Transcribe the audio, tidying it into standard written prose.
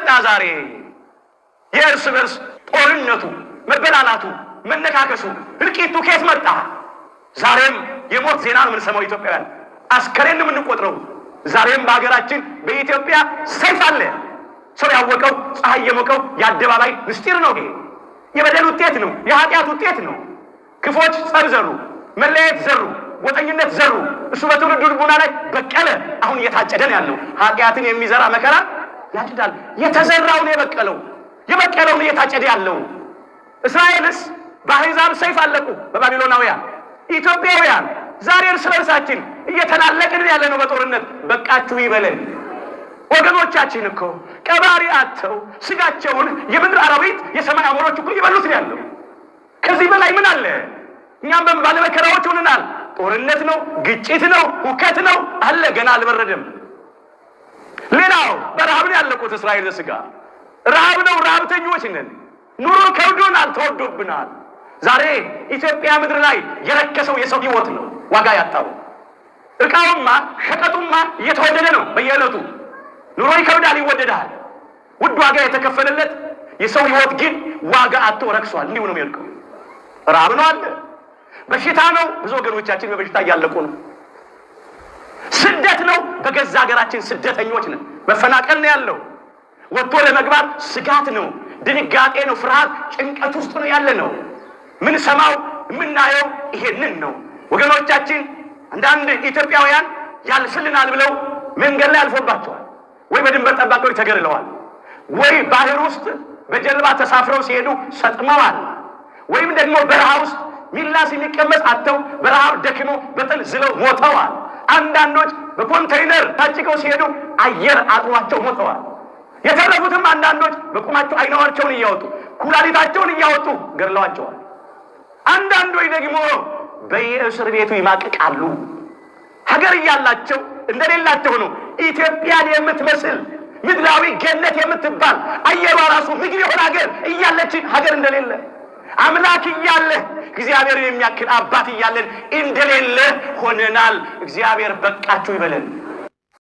መጣ ዛሬ የእርስ በርስ ጦርነቱ፣ መበላላቱ፣ መነካከሱ፣ እልቂቱ ከየት መጣ? ዛሬም የሞት ዜና ነው የምንሰማው። ኢትዮጵያውያን አስከሬን የምንቆጥረው ዛሬም በሀገራችን በኢትዮጵያ ሰይፍ አለ። ሰው ያወቀው ፀሐይ የሞቀው የአደባባይ ምስጢር ነው። ይሄ የበደል ውጤት ነው፣ የኃጢአት ውጤት ነው። ክፎች ጸብ ዘሩ፣ መለየት ዘሩ፣ ጎጠኝነት ዘሩ። እሱ በትውልዱ ልቡና ላይ በቀለ። አሁን እየታጨደ ነው ያለው። ኃጢአትን የሚዘራ መከራ ያጭዳል። የተዘራውን የበቀለውን እየታጨደ ያለው። እስራኤልስ በአሕዛብ ሰይፍ አለቁ በባቢሎናውያን። ኢትዮጵያውያን ዛሬ እርስ በርሳችን እየተላለቅን ያለ ነው በጦርነት። በቃችሁ ይበለን። ወገኖቻችን እኮ ቀባሪ አጥተው ስጋቸውን የምድር አራዊት የሰማይ አሞሮች እኮ ይበሉት ነው ያለው። ከዚህ በላይ ምን አለ? እኛም ባለመከራዎች ሆነናል። ጦርነት ነው፣ ግጭት ነው፣ ሁከት ነው አለ። ገና አልበረደም። ሌላው በረሃብ ነው ያለቁት እስራኤል ዘሥጋ። ረሃብ ነው፣ ረሃብተኞች ነን። ኑሮ ከብዶናል፣ ተወዶብናል። ዛሬ ኢትዮጵያ ምድር ላይ የረከሰው የሰው ሕይወት ነው ዋጋ ያጣው። እቃውማ ሸቀጡማ እየተወደደ ነው በየዕለቱ። ኑሮ ይከብዳል፣ ይወደዳል። ውድ ዋጋ የተከፈለለት የሰው ሕይወት ግን ዋጋ አጥቶ ረክሷል። እንዲሁ ነው የሚልቀው። ረሃብ ነው አለ። በሽታ ነው፣ ብዙ ወገኖቻችን በበሽታ እያለቁ ነው። ስደት ነው፣ በገዛ ሀገራችን ስደተኞች ነን። መፈናቀል ነው ያለው። ወጥቶ ለመግባት ስጋት ነው፣ ድንጋጤ ነው፣ ፍርሃት፣ ጭንቀት ውስጥ ነው ያለ ነው። ምን ሰማው የምናየው ይሄንን ነው ወገኖቻችን። አንዳንድ ኢትዮጵያውያን ያልፍልናል ብለው መንገድ ላይ አልፎባቸዋል፣ ወይ በድንበር ጠባቂዎች ተገድለዋል፣ ወይ ባህር ውስጥ በጀልባ ተሳፍረው ሲሄዱ ሰጥመዋል፣ ወይም ደግሞ በረሃ ውስጥ ሚላስ የሚቀመስ አጥተው በረሃብ ደክመው በጥል ዝለው ሞተዋል። አንዳንዶች በኮንቴይነር ታጭቀው ሲሄዱ አየር አጥሯቸው ሞተዋል። የተረፉትም አንዳንዶች በቁማቸው አይናቸውን እያወጡ ኩላሊታቸውን እያወጡ ገድለዋቸዋል። አንዳንዶች ደግሞ በየእስር ቤቱ ይማቅቃሉ። ሀገር እያላቸው እንደሌላቸው ነው። ኢትዮጵያን የምትመስል ምድራዊ ገነት የምትባል አየሯ ራሱ ምግብ የሆነ ሀገር እያለችን ሀገር እንደሌለ፣ አምላክ እያለ እግዚአብሔርን የሚያክል አባት እያለን እንደሌለ ሆነናል። እግዚአብሔር በቃችሁ ይበለን።